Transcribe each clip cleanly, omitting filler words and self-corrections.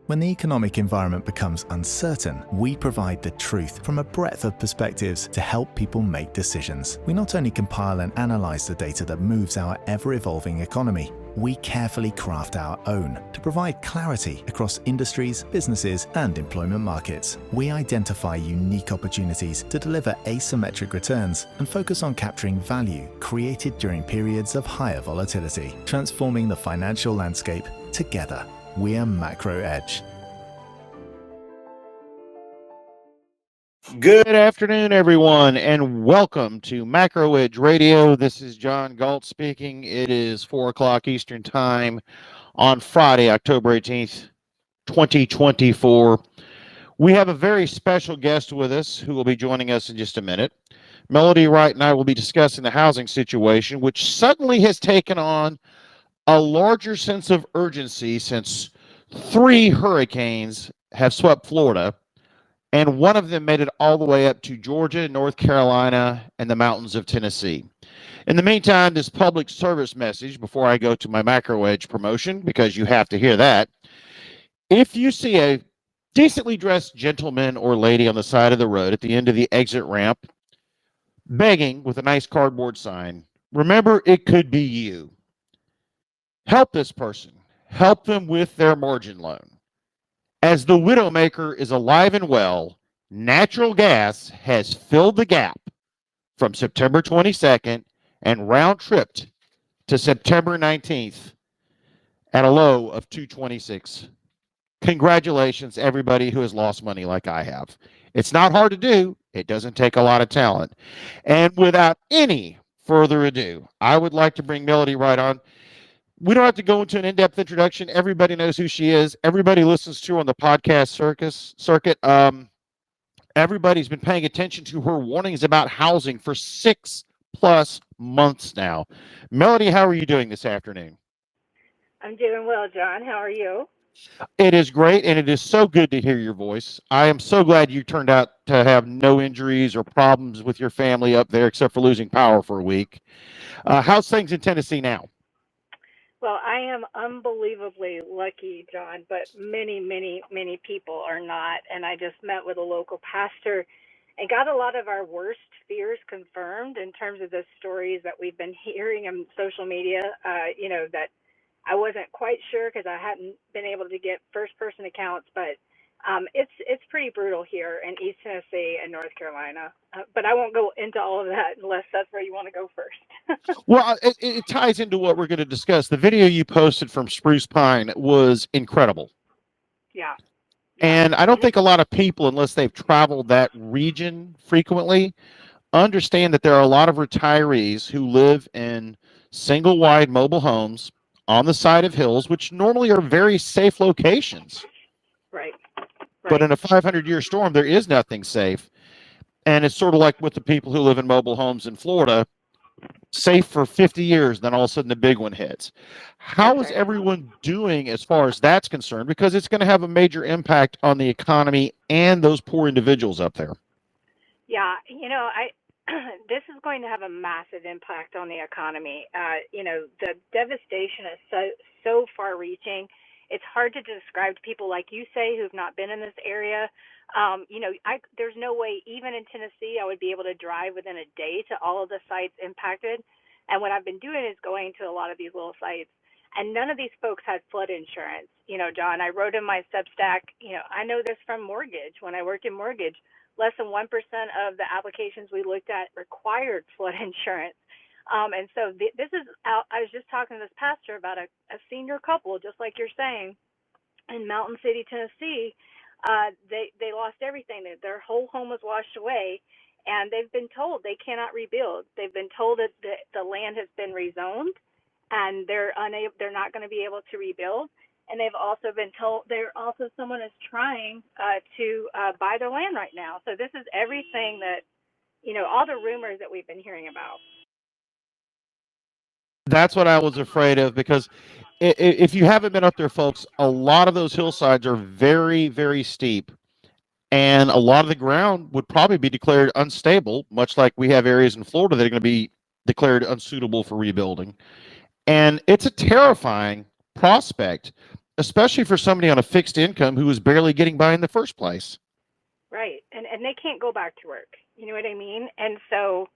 When the economic environment becomes uncertain, we provide the truth from a breadth of perspectives to help people make decisions. We not only compile and analyze the data that moves our ever-evolving economy, we carefully craft our own to provide clarity across industries, businesses, and employment markets. We identify unique opportunities to deliver asymmetric returns and focus on capturing value created during periods of higher volatility, transforming the financial landscape together. We're MacroEdge. Good afternoon, everyone, and welcome to MacroEdge Radio. This is John Galt speaking. It is 4 o'clock Eastern Time on Friday, October 18th, 2024. We have a very special guest with us who will be joining us in just a minute. Melody Wright and I will be discussing the housing situation, which suddenly has taken on a larger sense of urgency since 3 hurricanes have swept Florida, and one of them made it all the way up to Georgia, North Carolina, and the mountains of Tennessee. In the meantime, this public service message before I go to my MacroEdge promotion, because you have to hear that. If you see a decently dressed gentleman or lady on the side of the road at the end of the exit ramp begging with a nice cardboard sign, remember, it could be you. Help this person. Help them with their margin loan. As the Widowmaker is alive and well, natural gas has filled the gap from September 22nd and round-tripped to September 19th at a low of $2.26. Congratulations, everybody who has lost money like I have. It's not hard to do. It doesn't take a lot of talent. And without any further ado, I would like to bring Melody Wright on. We don't have to go into an in-depth introduction. Everybody knows who she is. Everybody listens to her on the podcast circuit. Everybody's been paying attention to her warnings about housing for 6+ months now. Melody, how are you doing this afternoon? I'm doing well, John. How are you? It is great, and it is so good to hear your voice. I am so glad you turned out to have no injuries or problems with your family up there, except for losing power for a week. How's things in Tennessee now? Well, I am unbelievably lucky, John, but many, many, many people are not. And I just met with a local pastor and got a lot of our worst fears confirmed in terms of the stories that we've been hearing on social media, that I wasn't quite sure because I hadn't been able to get first-person accounts, but it's pretty brutal here in East Tennessee and North Carolina. But I won't go into all of that unless that's where you want to go first. Well, it ties into what we're going to discuss. The video you posted from Spruce Pine was incredible. Yeah. And I don't think a lot of people, unless they've traveled that region frequently, understand that there are a lot of retirees who live in single-wide mobile homes on the side of hills, which normally are very safe locations. Right. But in a 500-year storm, there is nothing safe. And it's sort of like with the people who live in mobile homes in Florida, safe for 50 years, then all of a sudden the big one hits. How is everyone doing as far as that's concerned? Because it's going to have a major impact on the economy and those poor individuals up there. Yeah, this is going to have a massive impact on the economy. The devastation is so far-reaching. It's hard to describe to people like you say who've not been in this area. There's no way, even in Tennessee, I would be able to drive within a day to all of the sites impacted. And what I've been doing is going to a lot of these little sites, and none of these folks had flood insurance. John, I wrote in my Substack, I know this from mortgage. When I worked in mortgage, less than 1% of the applications we looked at required flood insurance. And so this is out. I was just talking to this pastor about a senior couple, just like you're saying, in Mountain City, Tennessee. They lost everything. Their whole home was washed away, and they've been told they cannot rebuild. They've been told that the land has been rezoned, and they're not going to be able to rebuild. And they've also been told someone is trying to buy their land right now. So this is everything that, all the rumors that we've been hearing about. That's what I was afraid of, because if you haven't been up there, folks, a lot of those hillsides are very, very steep. And a lot of the ground would probably be declared unstable, much like we have areas in Florida that are going to be declared unsuitable for rebuilding. And it's a terrifying prospect. especially for somebody on a fixed income who was barely getting by in the first place. Right. And they can't go back to work. You know what I mean? And so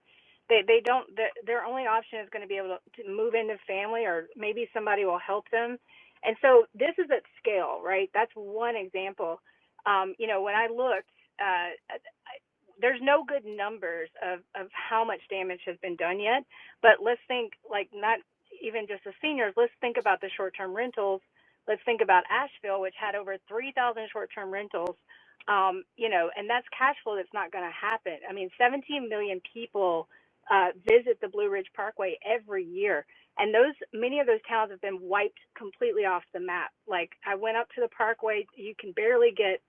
they don't, their only option is going to be able to move into family, or maybe somebody will help them. And so this is at scale, right? That's one example. When I looked, there's no good numbers of how much damage has been done yet, but let's think, like, not even just the seniors, let's think about the short-term rentals. Let's think about Asheville, which had over 3,000 short-term rentals, and that's cash flow that's not going to happen. I mean, 17 million people visit the Blue Ridge Parkway every year, and many of those towns have been wiped completely off the map. Like, I went up to the Parkway, you can barely get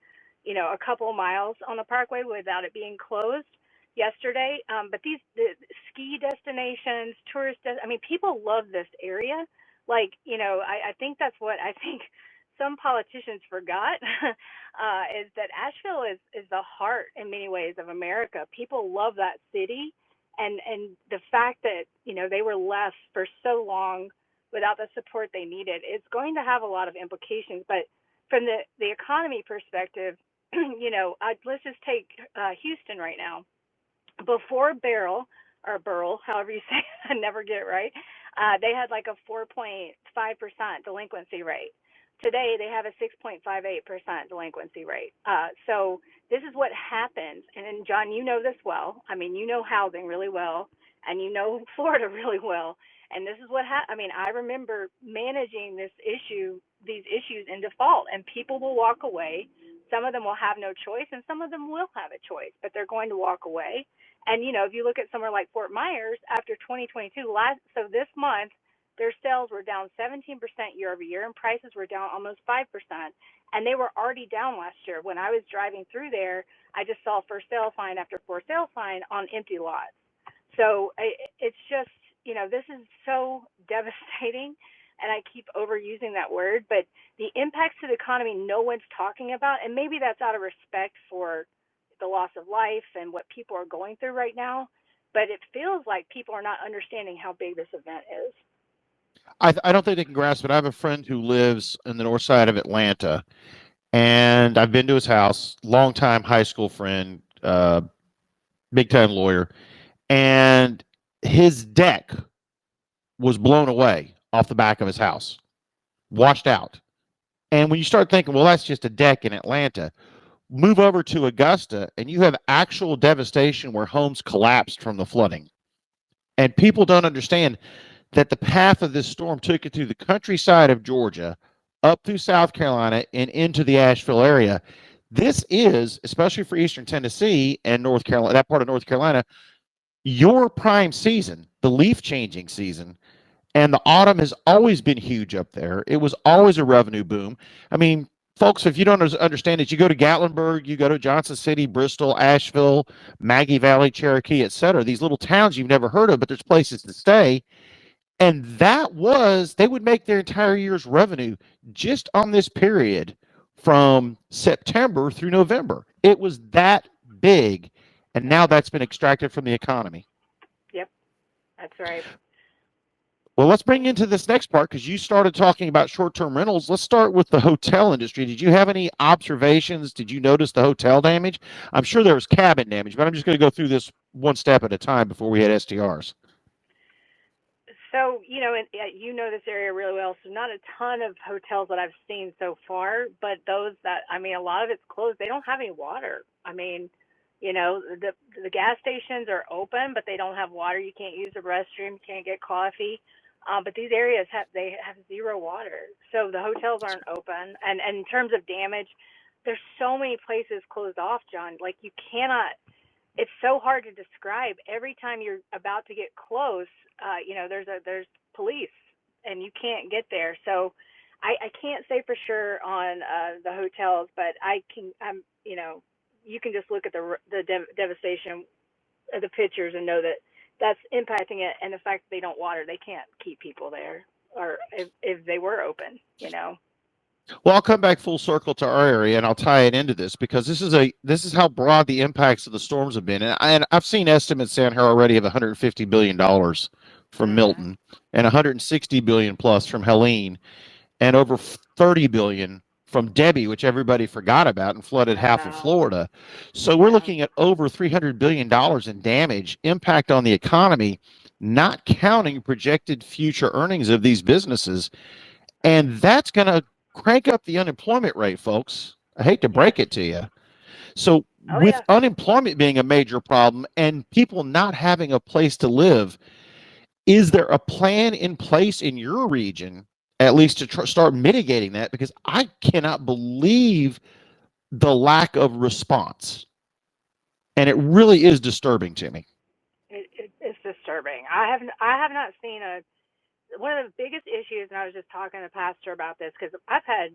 a couple of miles on the Parkway without it being closed yesterday. But the ski destinations, people love this area. Like, I think that's what I think some politicians forgot is that Asheville is the heart in many ways of America. People love that city. And the fact that, they were left for so long without the support they needed, it's going to have a lot of implications. But from the economy perspective, let's just take Houston right now. Before Beryl, or Burl, however you say it, I never get it right, they had like a 4.5% delinquency rate. Today, they have a 6.58% delinquency rate. So this is what happens. And then, John, you know this well. I mean, you know housing really well, and you know Florida really well. And this is what I remember managing these issues in default, and people will walk away. Some of them will have no choice, and some of them will have a choice, but they're going to walk away. And, if you look at somewhere like Fort Myers, after 2022, so this month, their sales were down 17% year over year, and prices were down almost 5%. And they were already down last year. When I was driving through there, I just saw for sale sign after for sale sign on empty lots. So it's just, this is so devastating, and I keep overusing that word, but the impacts to the economy no one's talking about, and maybe that's out of respect for the loss of life and what people are going through right now, but it feels like people are not understanding how big this event is. I don't think they can grasp it. I have a friend who lives in the north side of Atlanta, and I've been to his house, longtime high school friend, big-time lawyer, and his deck was blown away off the back of his house, washed out. And when you start thinking, well, that's just a deck in Atlanta, move over to Augusta, and you have actual devastation where homes collapsed from the flooding. And people don't understand that the path of this storm took it through the countryside of Georgia, up through South Carolina, and into the Asheville area. This is, especially for Eastern Tennessee and North Carolina, that part of North Carolina, your prime season, the leaf changing season. And the autumn has always been huge up there. It was always a revenue boom. I mean, folks, if you don't understand it, you go to Gatlinburg, you go to Johnson City, Bristol, Asheville, Maggie Valley, Cherokee, etc. These little towns you've never heard of, but there's places to stay. And they would make their entire year's revenue just on this period from September through November. It was that big. And now that's been extracted from the economy. Yep, that's right. Well, let's bring into this next part, because you started talking about short-term rentals. Let's start with the hotel industry. Did you have any observations? Did you notice the hotel damage? I'm sure there was cabin damage, but I'm just going to go through this one step at a time before we hit STRs. So, you know this area really well, so not a ton of hotels that I've seen so far, but those that, a lot of it's closed. They don't have any water. The gas stations are open, but they don't have water. You can't use the restroom. You can't get coffee. But these areas have zero water. So the hotels aren't open. And in terms of damage, there's so many places closed off, John. Like, you cannot, it's so hard to describe. Every time you're about to get close, there's police, and you can't get there. So I can't say for sure on the hotels, but you can just look at the devastation of the pictures and know that that's impacting it, and the fact that they don't water, they can't keep people there, or if they were open, Well, I'll come back full circle to our area, and I'll tie it into this, because this is how broad the impacts of the storms have been. And I've seen estimates down here already of $150 billion from Milton and $160 billion plus from Helene. and over 30 billion from Debbie, which everybody forgot about and flooded half of Florida. So we're looking at over $300 billion in damage, impact on the economy, not counting projected future earnings of these businesses. And that's going to crank up the unemployment rate, folks. I hate to break it to you. So with unemployment being a major problem and people not having a place to live, is there a plan in place in your region, at least to start mitigating that? Because I cannot believe the lack of response. And it really is disturbing to me. It's disturbing. I have not seen one of the biggest issues, and I was just talking to Pastor about this, because I've had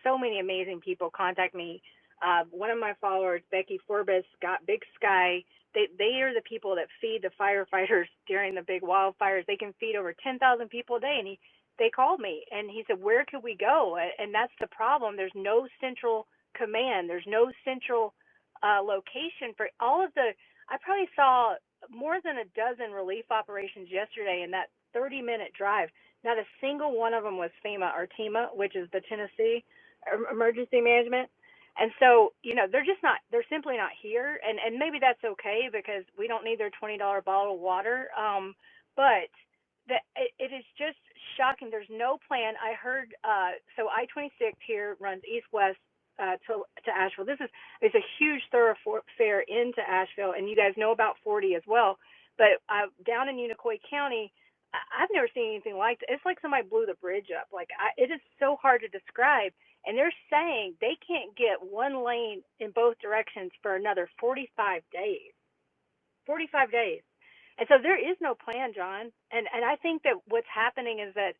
so many amazing people contact me. One of my followers, Becky Forbes, got Big Sky. They are the people that feed the firefighters during the big wildfires. They can feed over 10,000 people a day. And they called me, and he said, where could we go? And that's the problem. There's no central command. There's no central location for all of the. I probably saw more than a dozen relief operations yesterday in that 30-minute drive. Not a single one of them was FEMA or TEMA, which is the Tennessee Emergency Management. And so, they're simply not here. And maybe that's okay, because we don't need their $20 bottle of water. But it is just shocking. There's no plan. I heard, so I-26 here runs east-west to Asheville. It's a huge thoroughfare into Asheville, and you guys know about 40 as well. But down in Unicoi County, I've never seen anything like it. It's like somebody blew the bridge up. It is so hard to describe. And they're saying they can't get one lane in both directions for another 45 days. 45 days. And so there is no plan, John. And I think that what's happening is that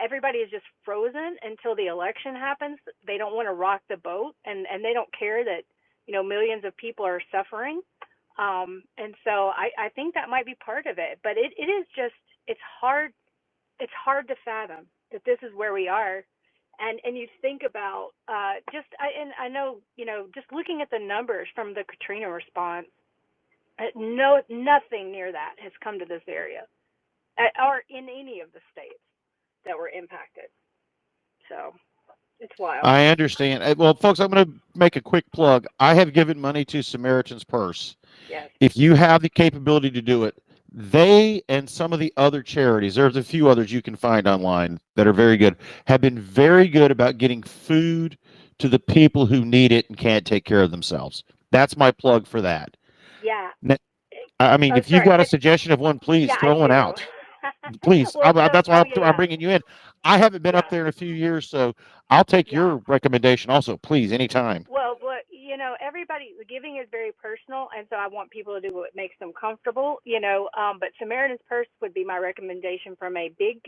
everybody is just frozen until the election happens. They don't want to rock the boat, and they don't care that, millions of people are suffering. And so I think that might be part of it. But it is just, it's hard to fathom that this is where we are. And you think about I know, just looking at the numbers from the Katrina response, nothing near that has come to this area or in any of the states that were impacted. So it's wild. I understand. Well, folks, I'm going to make a quick plug. I have given money to Samaritan's Purse. Yes. If you have the capability to do it, they and some of the other charities, there's a few others you can find online that are very good, have been very good about getting food to the people who need it and can't take care of themselves. That's my plug for that. Yeah. I mean, if you've got a suggestion of one, please throw one out. Please. Well, that's why I'm bringing you in. I haven't been up there in a few years, so I'll take your recommendation also, please, anytime. Well, everybody, giving is very personal, and so I want people to do what makes them comfortable, but Samaritan's Purse would be my recommendation from a big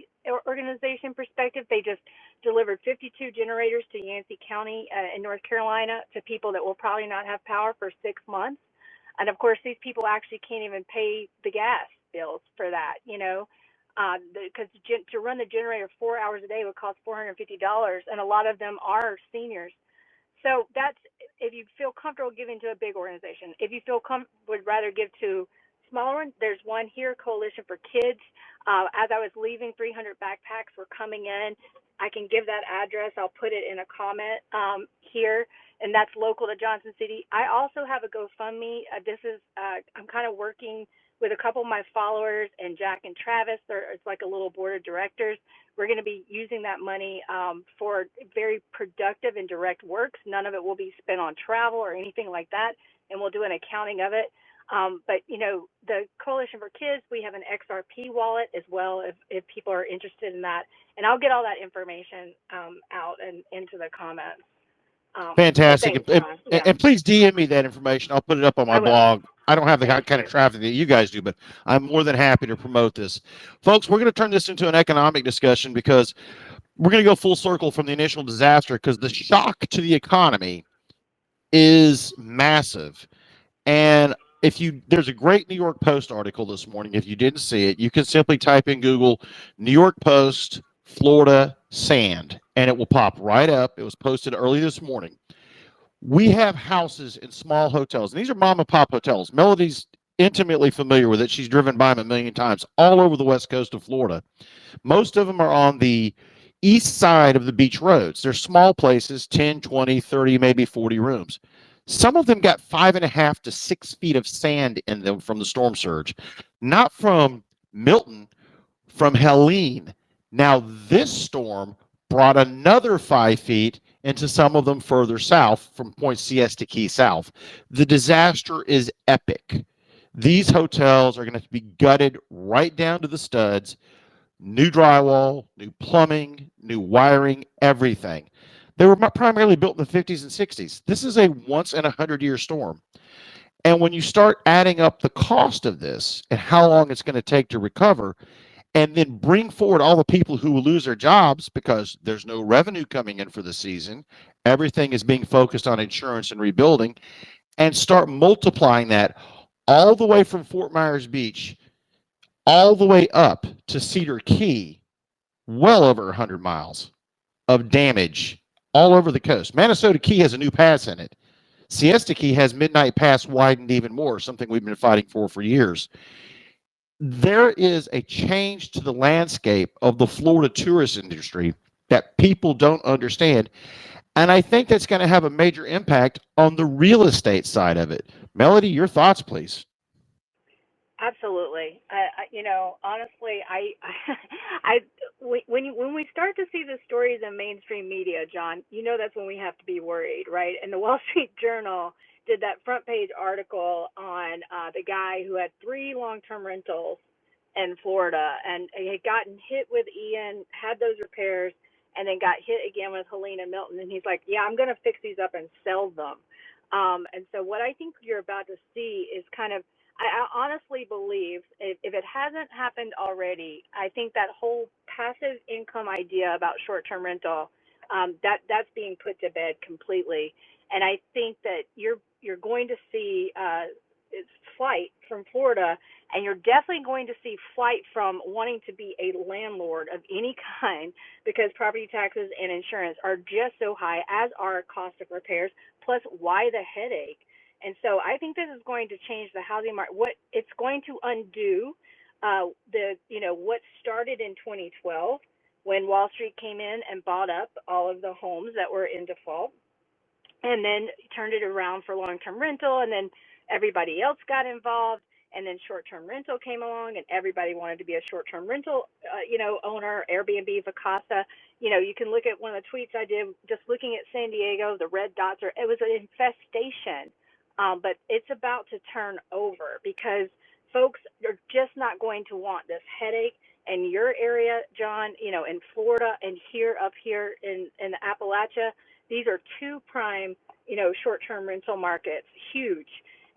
organization perspective. They just delivered 52 generators to Yancey County in North Carolina to people that will probably not have power for 6 months. And of course, these people actually can't even pay the gas bills for that, because to run the generator 4 hours a day would cost $450, and a lot of them are seniors. So that's, if you feel comfortable giving to a big organization. If you would rather give to smaller ones, there's one here, Coalition for Kids. As I was leaving, 300 backpacks were coming in. I can give that address. I'll put it in a comment here, and that's local to Johnson City. I also have a GoFundMe. I'm kind of working with a couple of my followers and Jack and Travis. It's like a little board of directors. We're going to be using that money for very productive and direct works. None of it will be spent on travel or anything like that, and we'll do an accounting of it. But, the Coalition for Kids, we have an XRP wallet as well if people are interested in that. And I'll get all that information out and into the comments. Fantastic. And please DM me that information. I'll put it up on my blog. I don't have the kind of traffic that you guys do, but I'm more than happy to promote this. Folks, we're going to turn this into an economic discussion because we're going to go full circle from the initial disaster, because the shock to the economy is massive. And there's a great New York Post article this morning. If you didn't see it, you can simply type in Google New York Post, Florida sand, and it will pop right up. It was posted early this morning. We have houses in small hotels, and these are mom and pop hotels. Melody's intimately familiar with it. She's driven by them a million times all over the west coast of Florida. Most of them are on the east side of the beach roads. They're small places, 10, 20, 30, maybe 40 rooms. Some of them got 5.5 to 6 feet of sand in them from the storm surge, not from Milton, from Helene. Now, this storm brought another 5 feet into some of them further south from Point Siesta Key south. The disaster is epic. These hotels are going to be gutted right down to the studs. New drywall, new plumbing, new wiring, everything. They were primarily built in the 50s and 60s. This is a once in a 100-year storm. And when you start adding up the cost of this and how long it's going to take to recover, and then bring forward all the people who will lose their jobs because there's no revenue coming in for the season, everything is being focused on insurance and rebuilding, and start multiplying that all the way from Fort Myers Beach all the way up to Cedar Key, well over 100 miles of damage all over the coast. Minnesota Key has a new pass in it. Siesta Key has Midnight Pass widened even more, something we've been fighting for years. There is a change to the landscape of the Florida tourist industry that people don't understand. And I think that's going to have a major impact on the real estate side of it. Melody, your thoughts, please. Absolutely. Honestly, when we start to see the stories in mainstream media, John, that's when we have to be worried, right? And the Wall Street Journal did that front page article on the guy who had 3 long-term rentals in Florida, and he had gotten hit with Ian, had those repairs, and then got hit again with Helene and Milton. And he's like, yeah, I'm going to fix these up and sell them. And so what I think you're about to see is kind of, I honestly believe, if it hasn't happened already, I think that whole passive income idea about short-term rental, that's being put to bed completely. And I think that you're going to see flight from Florida, and you're definitely going to see flight from wanting to be a landlord of any kind, because property taxes and insurance are just so high, as are cost of repairs, plus why the headache. And so I think this is going to change the housing market. What it's going to undo what started in 2012 when Wall Street came in and bought up all of the homes that were in default, and then turned it around for long-term rental, and then everybody else got involved, and then short-term rental came along, and everybody wanted to be a short-term rental, owner, Airbnb, Vacasa. You can look at one of the tweets I did just looking at San Diego. The red dots it was an infestation. But it's about to turn over, because folks are just not going to want this headache. In your area, John, in Florida and up here in the Appalachia, these are 2 prime, short-term rental markets, huge.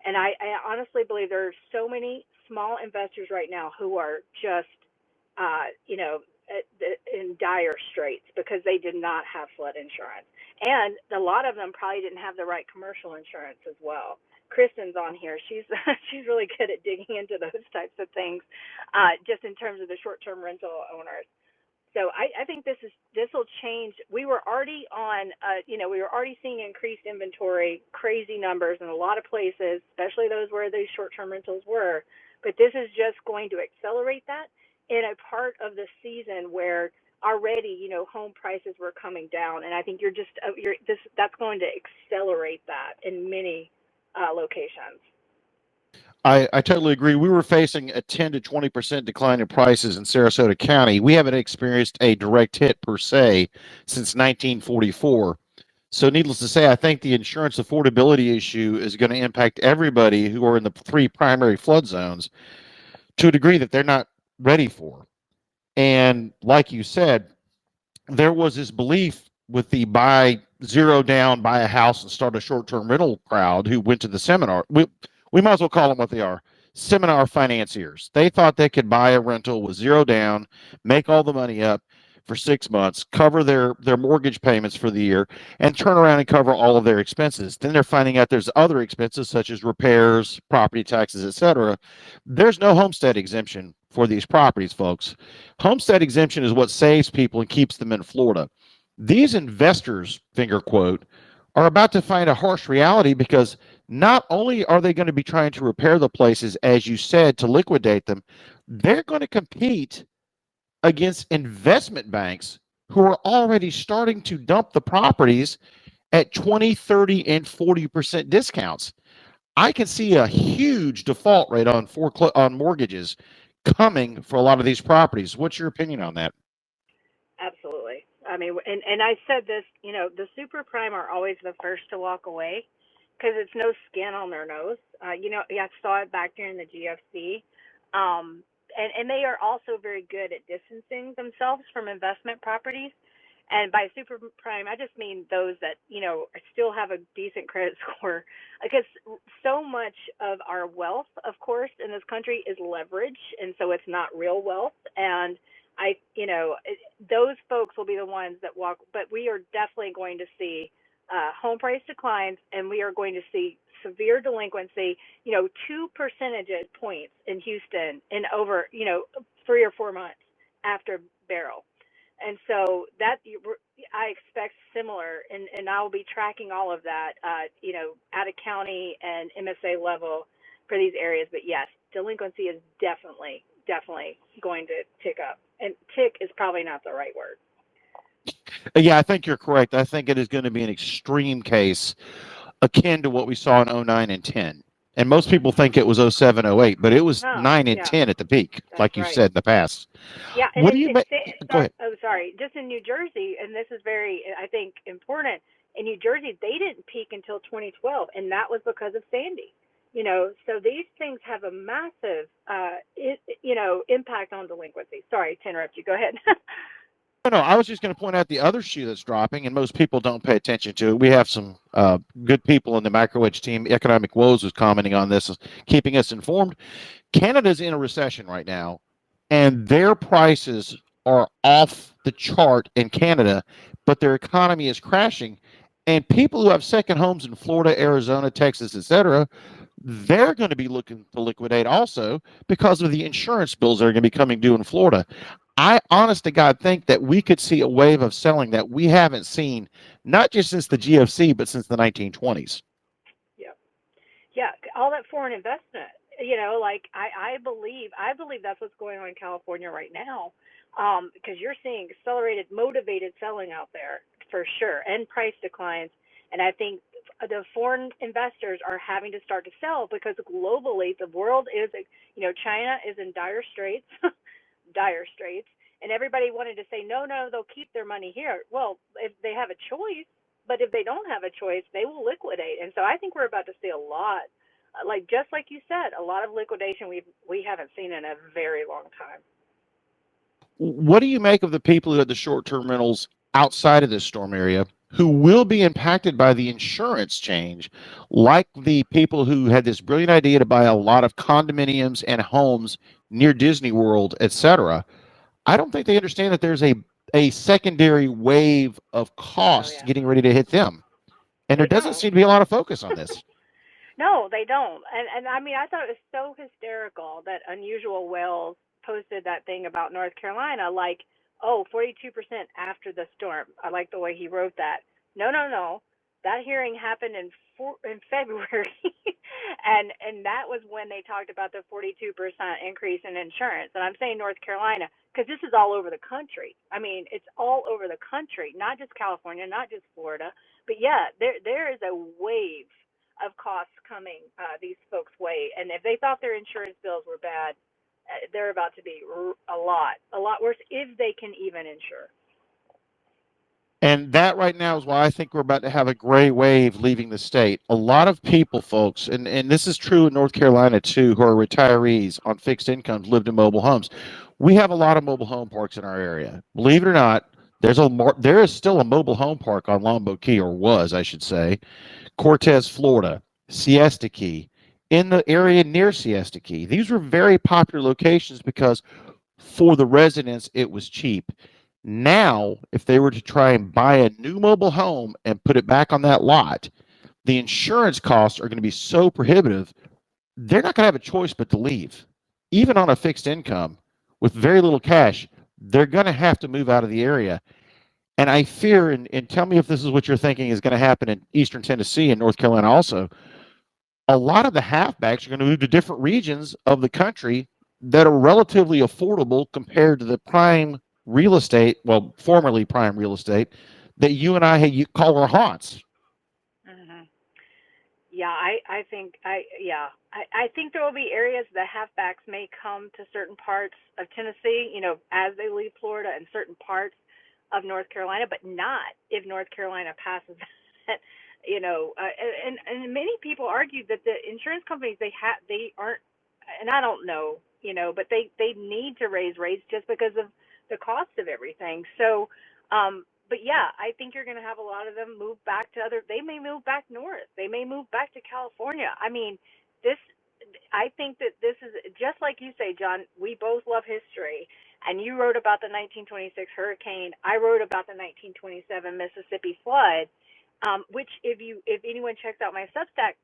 And I honestly believe there are so many small investors right now who are just, in dire straits because they did not have flood insurance. And a lot of them probably didn't have the right commercial insurance as well. Kristen's on here. She's really good at digging into those types of things, just in terms of the short-term rental owners. So I think this will change. We were already seeing increased inventory, crazy numbers in a lot of places, especially those where these short-term rentals were. But this is just going to accelerate that in a part of the season where already, home prices were coming down, and I think that's going to accelerate that in many locations. I totally agree. We were facing a 10 to 20% decline in prices in Sarasota County. We haven't experienced a direct hit per se since 1944. So needless to say, I think the insurance affordability issue is going to impact everybody who are in the 3 primary flood zones to a degree that they're not ready for. And like you said, there was this belief with the buy a house and start a short-term rental crowd who went to the seminar. We might as well call them what they are, seminar financiers. They thought they could buy a rental with 0 down, make all the money up for 6 months, cover their mortgage payments for the year, and turn around and cover all of their expenses. Then they're finding out there's other expenses such as repairs, property taxes, etc. There's no homestead exemption for these properties, folks. Homestead exemption is what saves people and keeps them in Florida. These investors, finger quote, are about to find a harsh reality, because not only are they going to be trying to repair the places, as you said, to liquidate them, they're going to compete against investment banks who are already starting to dump the properties at 20, 30, and 40% discounts. I can see a huge default rate on mortgages coming for a lot of these properties. What's your opinion on that? Absolutely. I mean, and I said this, the super prime are always the first to walk away because it's no skin on their nose. I saw it back during the GFC. And they are also very good at distancing themselves from investment properties. And by super prime, I just mean those that, still have a decent credit score. Because so much of our wealth, of course, in this country is leverage. And so it's not real wealth. And those folks will be the ones that walk, but we are definitely going to see home price declines, and we are going to see severe delinquency, 2 percentage points in Houston in over, 3 or 4 months after Beryl. And so that I expect similar, and I'll be tracking all of that, at a county and MSA level for these areas. But yes, delinquency is definitely going to tick up. And tick is probably not the right word. Yeah, I think you're correct. I think it is going to be an extreme case akin to what we saw in 09 and 10. And most people think it was 07, 08, but it was 9 and 10 at the peak, like you said in the past. Yeah. And what do you make? Go ahead. Oh, sorry. Just in New Jersey, and this is very, I think, important. In New Jersey, they didn't peak until 2012, and that was because of Sandy. So these things have a massive, impact on delinquency. Sorry to interrupt you. Go ahead. No, I was just going to point out the other shoe that's dropping, and most people don't pay attention to it. We have some good people in the MacroEdge team. Economic Woes was commenting on this, keeping us informed. Canada's in a recession right now, and their prices are off the chart in Canada, but their economy is crashing. And people who have second homes in Florida, Arizona, Texas, etc., they're going to be looking to liquidate also because of the insurance bills that are going to be coming due in Florida. I, honest to God, think that we could see a wave of selling that we haven't seen, not just since the GFC, but since the 1920s. Yeah, all that foreign investment. I believe that's what's going on in California right now, because you're seeing accelerated, motivated selling out there for sure, and price declines. And I think the foreign investors are having to start to sell because globally the world is, China is in dire straits, and everybody wanted to say, no, they'll keep their money here. Well, if they have a choice, but if they don't have a choice, they will liquidate. And so I think we're about to see a lot, just like you said, a lot of liquidation we haven't seen in a very long time. What do you make of the people who had the short-term rentals outside of this storm area who will be impacted by the insurance change, like the people who had this brilliant idea to buy a lot of condominiums and homes near Disney World, etc.? I don't think they understand that there's a secondary wave of costs getting ready to hit them. And there doesn't seem to be a lot of focus on this. No, they don't. And I mean, I thought it was so hysterical that Unusual Whales posted that thing about North Carolina, 42% after the storm. I like the way he wrote that. No. That hearing happened in February, and that was when they talked about the 42% increase in insurance. And I'm saying North Carolina because this is all over the country. I mean, it's all over the country, not just California, not just Florida. But yeah, there is a wave of costs coming these folks' way. And if they thought their insurance bills were bad, they're about to be a lot worse if they can even insure. And that right now is why I think we're about to have a gray wave leaving the state. A lot of people, folks, and this is true in North Carolina too, who are retirees on fixed incomes, lived in mobile homes. We have a lot of mobile home parks in our area. Believe it or not, there is still a mobile home park on Longboat Key, or was, I should say, Cortez, Florida, Siesta Key, in the area near Siesta Key. These were very popular locations because for the residents, it was cheap. Now, if they were to try and buy a new mobile home and put it back on that lot, the insurance costs are going to be so prohibitive, they're not going to have a choice but to leave. Even on a fixed income with very little cash, they're going to have to move out of the area. And I fear, and tell me if this is what you're thinking is going to happen in Eastern Tennessee and North Carolina also, a lot of the halfbacks are going to move to different regions of the country that are relatively affordable compared to the prime real estate, well, formerly prime real estate, that you and I call our haunts. Hmm. Yeah, I think there will be areas the halfbacks may come to certain parts of Tennessee, as they leave Florida, and certain parts of North Carolina, but not if North Carolina passes that. And many people argue that the insurance companies they aren't, and I don't know, but they need to raise rates just because of the cost of everything. So, but yeah, I think you're going to have a lot of them move back to they may move back north. They may move back to California. I mean, this, I think that this is just like you say, John, we both love history. And you wrote about the 1926 hurricane. I wrote about the 1927 Mississippi flood, which if anyone checks out my Substack,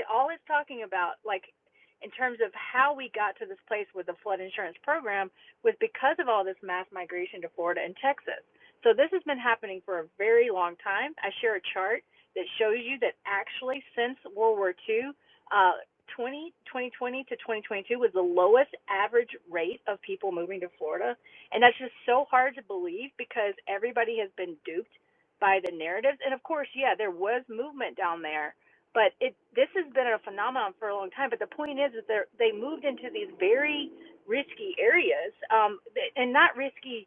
all it's talking about, like, in terms of how we got to this place with the flood insurance program, was because of all this mass migration to Florida and Texas. So this has been happening for a very long time. I share a chart that shows you that actually since World War II, 2020 to 2022 was the lowest average rate of people moving to Florida. And that's just so hard to believe because everybody has been duped by the narratives. And of course, yeah, there was movement down there, but this has been a phenomenon for a long time. But the point is that they moved into these very risky areas, and not risky.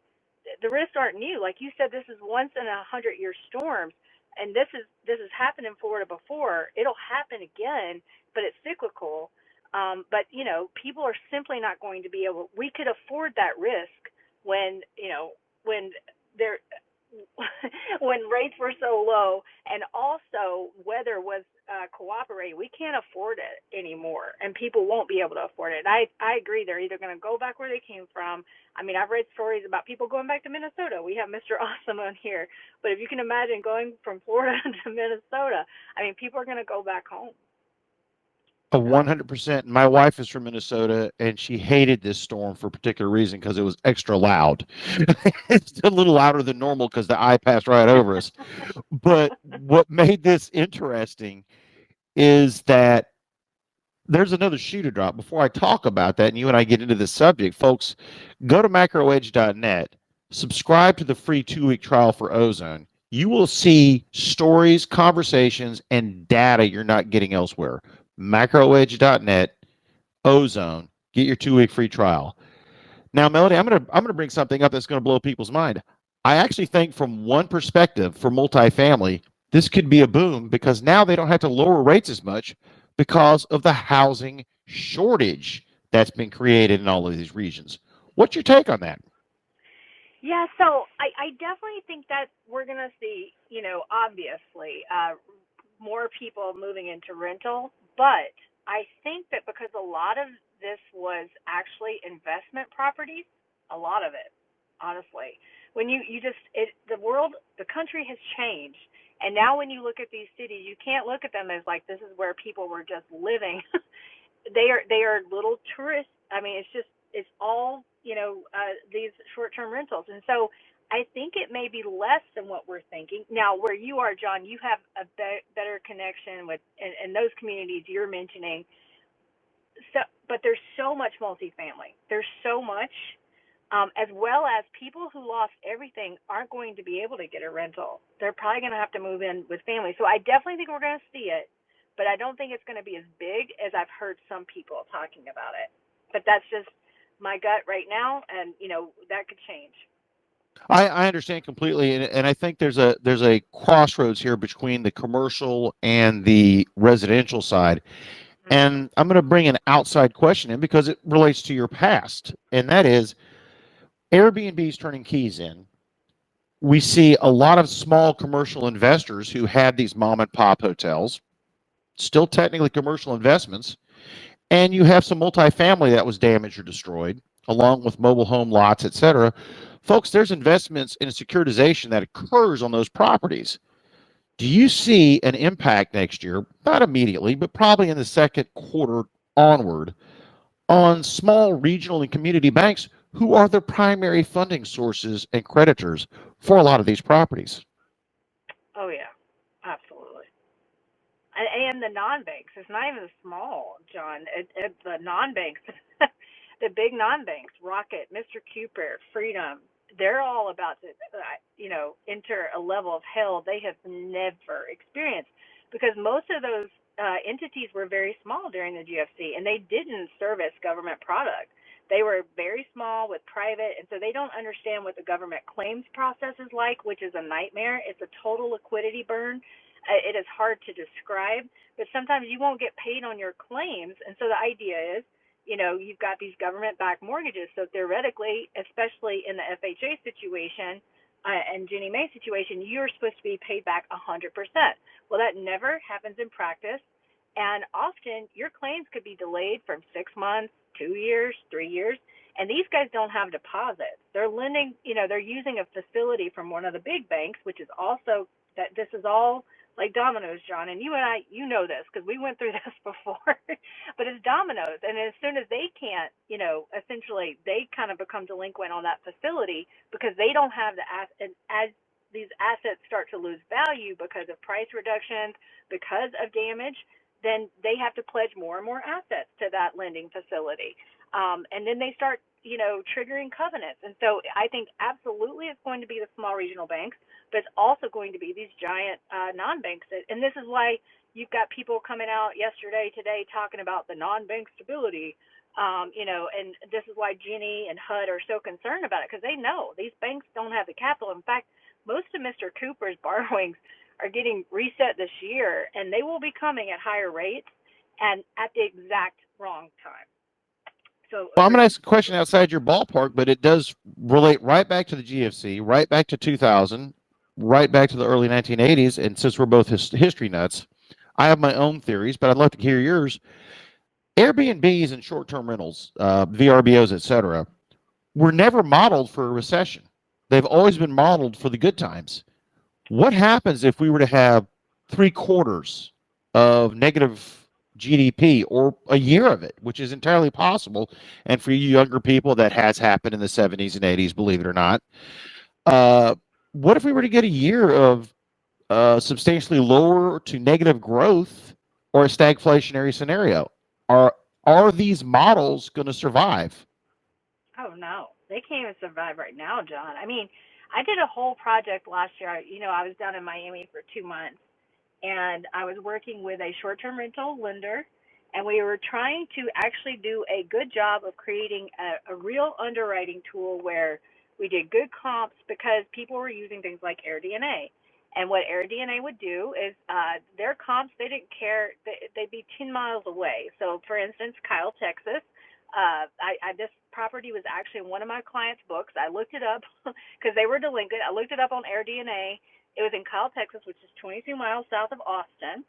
The risks aren't new. Like you said, this is once in 100-year storms, and this has happened in Florida before. It'll happen again, but it's cyclical. But people are simply not going to be able. We could afford that risk when when there when rates were so low, and also weather was cooperating. We can't afford it anymore, and people won't be able to afford it. And I agree. They're either going to go back where they came from. I mean, I've read stories about people going back to Minnesota. We have Mr. Awesome on here, but if you can imagine going from Florida to Minnesota, I mean, people are going to go back home. 100%. My wife is from Minnesota, and she hated this storm for a particular reason because it was extra loud. It's a little louder than normal because the eye passed right over us. But what made this interesting is that there's another shoe to drop. Before I talk about that and you and I get into this subject, folks, go to macroedge.net, subscribe to the free 2-week trial for Ozone. You will see stories, conversations, and data you're not getting elsewhere. MacroEdge.net, Ozone. Get your 2-week free trial. Now, Melody, I'm gonna bring something up that's going to blow people's mind. I actually think, from one perspective, for multifamily, this could be a boom because now they don't have to lower rates as much because of the housing shortage that's been created in all of these regions. What's your take on that? Yeah, so I definitely think that we're going to see, obviously, more people moving into rental. But I think that because a lot of this was actually investment properties, a lot of it, honestly. When the country has changed. And now when you look at these cities, you can't look at them as like this is where people were just living. They are little tourist. I mean, it's all these short-term rentals, and so I think it may be less than what we're thinking. Now, where you are, John, you have a better connection with and those communities you're mentioning. So, but there's so much multifamily. There's so much, as well as people who lost everything aren't going to be able to get a rental. They're probably going to have to move in with family. So I definitely think we're going to see it, but I don't think it's going to be as big as I've heard some people talking about it. But that's just my gut right now, and that could change. I understand completely, and I think there's a crossroads here between the commercial and the residential side. Mm-hmm. And I'm going to bring an outside question in because it relates to your past, and that is Airbnb's turning keys in. We see a lot of small commercial investors who had these mom and pop hotels, still technically commercial investments, and you have some multifamily that was damaged or destroyed, along with mobile home lots, etc. Folks, there's investments in a securitization that occurs on those properties. Do you see an impact next year, not immediately, but probably in the second quarter onward, on small regional and community banks who are the primary funding sources and creditors for a lot of these properties? Oh yeah, absolutely. And the non-banks. It's not even small, John. It's the non-banks. The big non-banks, Rocket, Mr. Cooper, Freedom, they're all about to, enter a level of hell they have never experienced, because most of those entities were very small during the GFC, and they didn't service government product. They were very small with private, and so they don't understand what the government claims process is like, which is a nightmare. It's a total liquidity burn. It is hard to describe, but sometimes you won't get paid on your claims. And so the idea is, you've got these government-backed mortgages. So theoretically, especially in the FHA situation and Ginnie Mae situation, you're supposed to be paid back 100%. Well, that never happens in practice. And often your claims could be delayed from 6 months, 2 years, 3 years. And these guys don't have deposits. They're lending, they're using a facility from one of the big banks, which is also that this is all like dominoes, John. And you and I, know this because we went through this before. But it's dominoes. And as soon as they can't, essentially they kind of become delinquent on that facility because they don't have the asset. As these assets start to lose value because of price reductions, because of damage, then they have to pledge more and more assets to that lending facility. And then they start, triggering covenants. And so I think absolutely it's going to be the small regional banks, but it's also going to be these giant non-banks. And this is why you've got people coming out yesterday, today, talking about the non-bank stability, and this is why Ginnie and HUD are so concerned about it, because they know these banks don't have the capital. In fact, most of Mr. Cooper's borrowings are getting reset this year, and they will be coming at higher rates and at the exact wrong time. So, well, I'm going to ask a question outside your ballpark, but it does relate right back to the GFC, right back to 2000, right back to the early 1980s. And since we're both history nuts, I have my own theories, but I'd love to hear yours. Airbnbs and short-term rentals, VRBOs, etc., were never modeled for a recession. They've always been modeled for the good times. What happens if we were to have 3/4 of negative GDP or a year of it, which is entirely possible? And for you younger people, that has happened in the 70s and 80s, believe it or not. What if we were to get a year of substantially lower to negative growth or a stagflationary scenario? Are these models going to survive? Oh, no. They can't even survive right now, John. I mean, I did a whole project last year. I was down in Miami for 2 months, and I was working with a short-term rental lender, and we were trying to actually do a good job of creating a real underwriting tool where we did good comps because people were using things like AirDNA. And what AirDNA would do is their comps, they didn't care. They'd be 10 miles away. So, for instance, Kyle, Texas, this property was actually in one of my clients' books. I looked it up because they were delinquent. I looked it up on AirDNA. It was in Kyle, Texas, which is 22 miles south of Austin.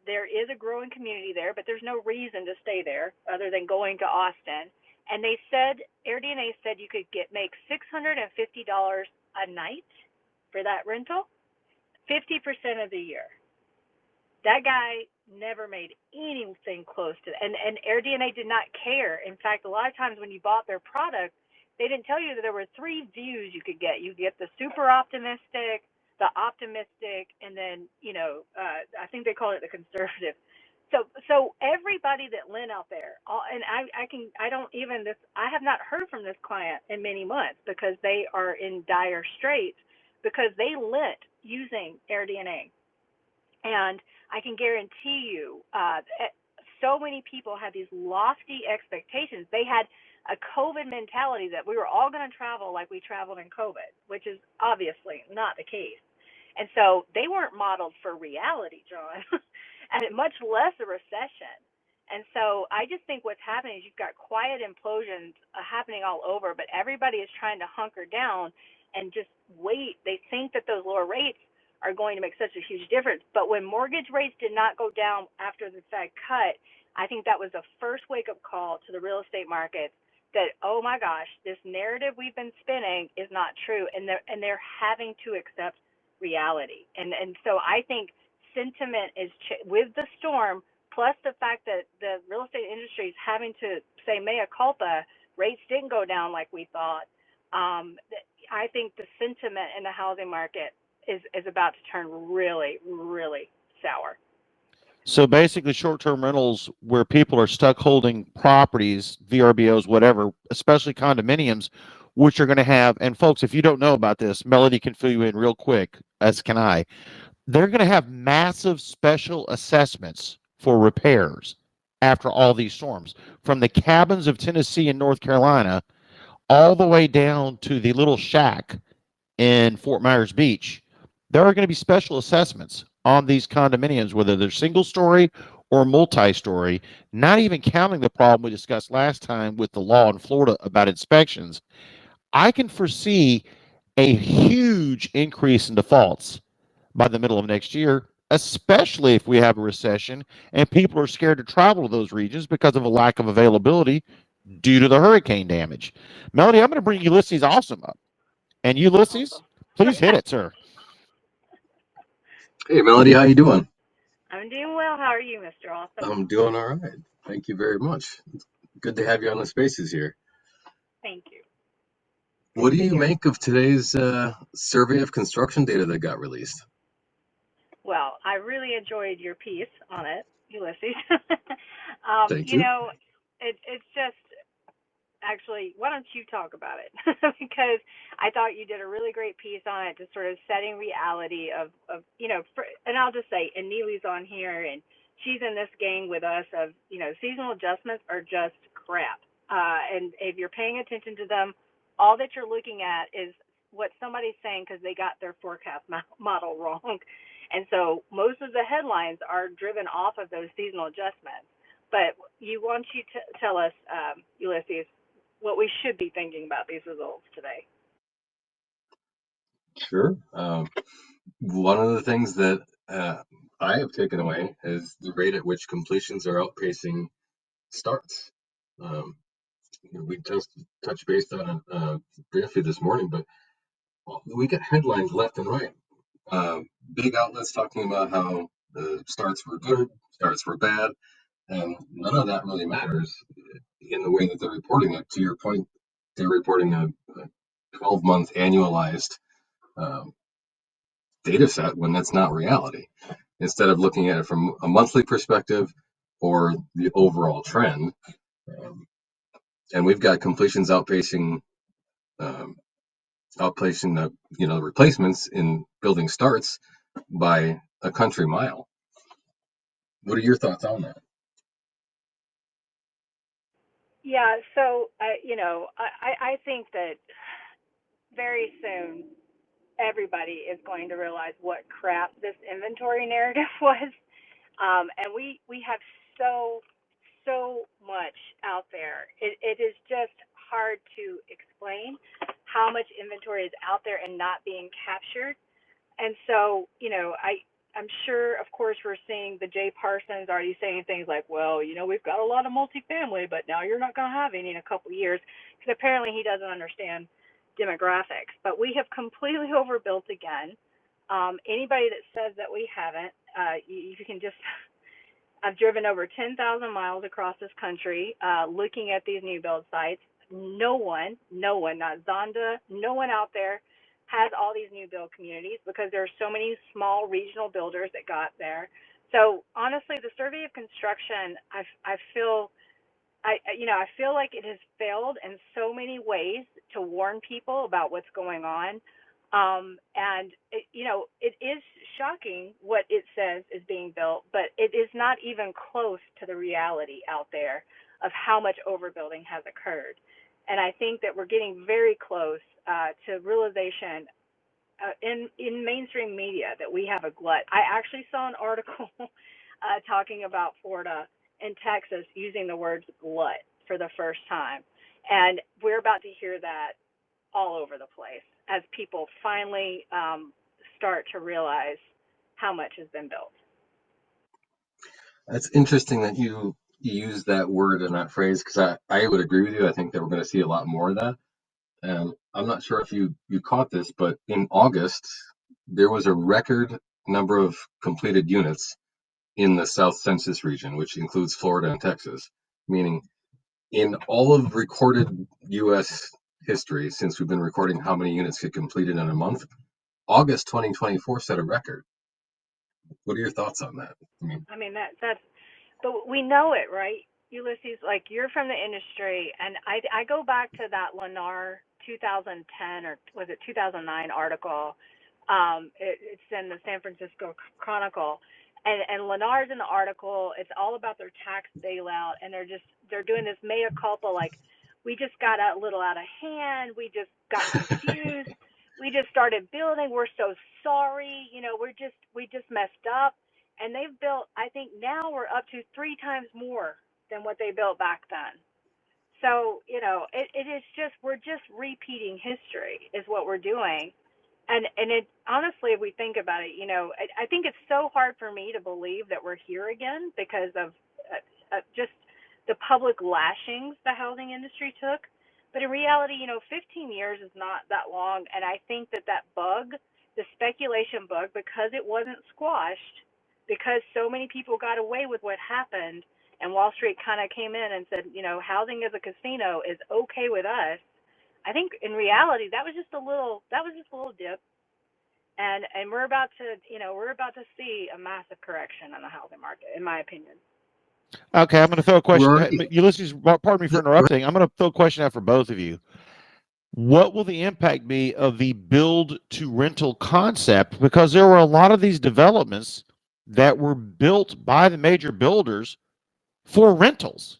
There is a growing community there, but there's no reason to stay there other than going to Austin. And they said, AirDNA said you could make $650 a night for that rental, 50% of the year. That guy never made anything close to that. And AirDNA did not care. In fact, a lot of times when you bought their product, they didn't tell you that there were 3 views you could get. You get the super optimistic, the optimistic, and then, I think they call it the conservative. So everybody that lent out there, and I have not heard from this client in many months because they are in dire straits because they lent using AirDNA. And I can guarantee you, so many people had these lofty expectations. They had a COVID mentality that we were all going to travel like we traveled in COVID, which is obviously not the case. And so they weren't modeled for reality, John, and much less a recession. And so I just think what's happening is you've got quiet implosions happening all over, but everybody is trying to hunker down and just wait. They think that those lower rates are going to make such a huge difference. But when mortgage rates did not go down after the Fed cut, I think that was the first wake-up call to the real estate markets that, oh my gosh, this narrative we've been spinning is not true, and they're having to accept reality. And so I think sentiment is with the storm, plus the fact that the real estate industry is having to say mea culpa, rates didn't go down like we thought. I think the sentiment in the housing market is about to turn really, really sour. So basically, short-term rentals where people are stuck holding properties, VRBOs, whatever, especially condominiums, which are going to have, and folks, if you don't know about this, Melody can fill you in real quick, as can I. They're going to have massive special assessments for repairs after all these storms, from the cabins of Tennessee and North Carolina all the way down to the little shack in Fort Myers Beach. There are going to be special assessments on these condominiums, whether they're single story or multi-story, not even counting the problem we discussed last time with the law in Florida about inspections. I can foresee a huge increase in defaults by the middle of next year, especially if we have a recession and people are scared to travel to those regions because of a lack of availability due to the hurricane damage. Melody, I'm going to bring Ulysses Awesome up. And Ulysses, Awesome. please hit it, sir. Hey, Melody, how you doing? I'm doing well. How are you, Mr. Awesome? I'm doing all right. Thank you very much. Good to have you on the spaces here. Thank you. What do to you hear. make of today's survey of construction data that got released? Well, I really enjoyed your piece on it, Ulysses. Thank you. It's just actually, why don't you talk about it? Because I thought you did a really great piece on it, just sort of setting reality of and I'll just say, and Neely's on here, and she's in this gang with us of, seasonal adjustments are just crap. And if you're paying attention to them, all that you're looking at is what somebody's saying because they got their forecast model wrong. And so most of the headlines are driven off of those seasonal adjustments. But want you to tell us, Ulysses, what we should be thinking about these results today. Sure. One of the things that I have taken away is the rate at which completions are outpacing starts. We just touched base on it briefly this morning, but we get headlines left and right. Big outlets talking about how the starts were good, starts were bad, and none of that really matters in the way that they're reporting it. To your point, they're reporting a 12-month annualized data set when that's not reality. Instead of looking at it from a monthly perspective or the overall trend, and we've got completions outpacing the replacements in building starts by a country mile. What are your thoughts on that? Yeah, so I think that very soon everybody is going to realize what crap this inventory narrative was, and we have so much out there. It is just hard to explain how much inventory is out there and not being captured. And so, I'm sure, of course, we're seeing the Jay Parsons already saying things like, well, we've got a lot of multifamily, but now you're not going to have any in a couple of years, because apparently he doesn't understand demographics. But we have completely overbuilt again. Anybody that says that we haven't, you can just, I've driven over 10,000 miles across this country looking at these new build sites. No one, not Zonda, no one out there has all these new build communities because there are so many small regional builders that got there. So honestly, the survey of construction, I feel I feel like it has failed in so many ways to warn people about what's going on. And it is shocking what it says is being built, but it is not even close to the reality out there of how much overbuilding has occurred. And I think that we're getting very close to realization in mainstream media that we have a glut. I actually saw an article talking about Florida and Texas using the words glut for the first time. And we're about to hear that all over the place as people finally start to realize how much has been built. That's interesting that you use that word and that phrase, because I would agree with you. I think that we're going to see a lot more of that. And I'm not sure if you caught this, but in August, there was a record number of completed units in the South Census region, which includes Florida and Texas, meaning in all of recorded U.S. history, since we've been recording how many units get completed in a month, August 2024 set a record. What are your thoughts on that? I mean that's but we know it, right? Ulysses, like you're from the industry, and I go back to that Lennar 2010 or was it 2009 article. It's in the San Francisco Chronicle, and Lennar's in the article. It's all about their tax bailout, and they're doing this mea culpa, like we just got a little out of hand, we just got confused, we just started building, we're so sorry, we just messed up, and they've built, I think now we're up to 3 times more than what they built back then. So, it is just, we're just repeating history is what we're doing. And it honestly, if we think about it, I think it's so hard for me to believe that we're here again because of just the public lashings the housing industry took. But in reality, 15 years is not that long. And I think that bug, the speculation bug, because it wasn't squashed, because so many people got away with what happened, and Wall Street kind of came in and said, housing as a casino is okay with us. I think in reality that was just a little dip, and we're about to see a massive correction in the housing market, in my opinion. Okay, I'm going to throw a question. Right. Ulysses, pardon me for interrupting. I'm going to throw a question out for both of you. What will the impact be of the build to rental concept? Because there were a lot of these developments that were built by the major builders for rentals.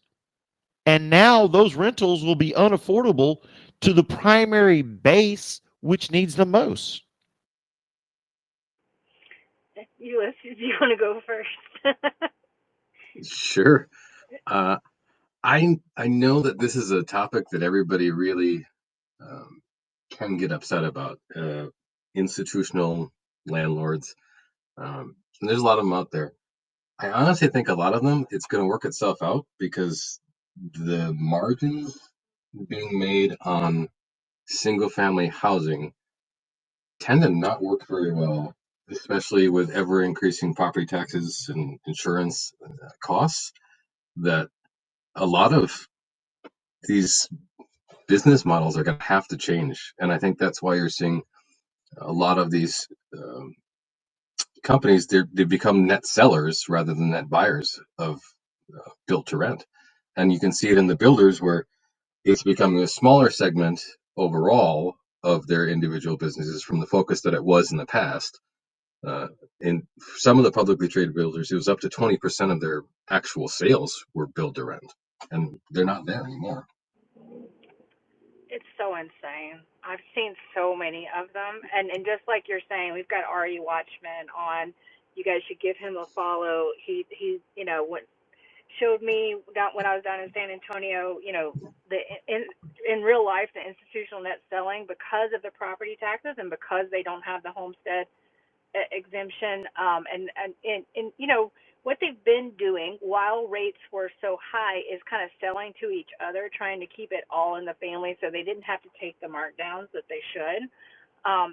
And now those rentals will be unaffordable to the primary base, which needs them most. Ulysses, you want to go first? Sure. I know that this is a topic that everybody really can get upset about. Institutional landlords, and there's a lot of them out there. I honestly think a lot of them, it's going to work itself out because the margins being made on single family housing tend to not work very well, especially with ever increasing property taxes and insurance costs. That a lot of these business models are going to have to change. And I think that's why you're seeing a lot of these companies, they become net sellers rather than net buyers of built to rent. And you can see it in the builders where it's becoming a smaller segment overall of their individual businesses from the focus that it was in the past. In some of the publicly traded builders, it was up to 20% of their actual sales were build to rent, and they're not there anymore. It's so insane. I've seen so many of them, and just like you're saying, we've got Ari Watchman on. You guys should give him a follow. He showed me when I was down in San Antonio, the in real life, the institutional net selling, because of the property taxes and because they don't have the homestead exemption, and what they've been doing while rates were so high is kind of selling to each other, trying to keep it all in the family so they didn't have to take the markdowns that they should.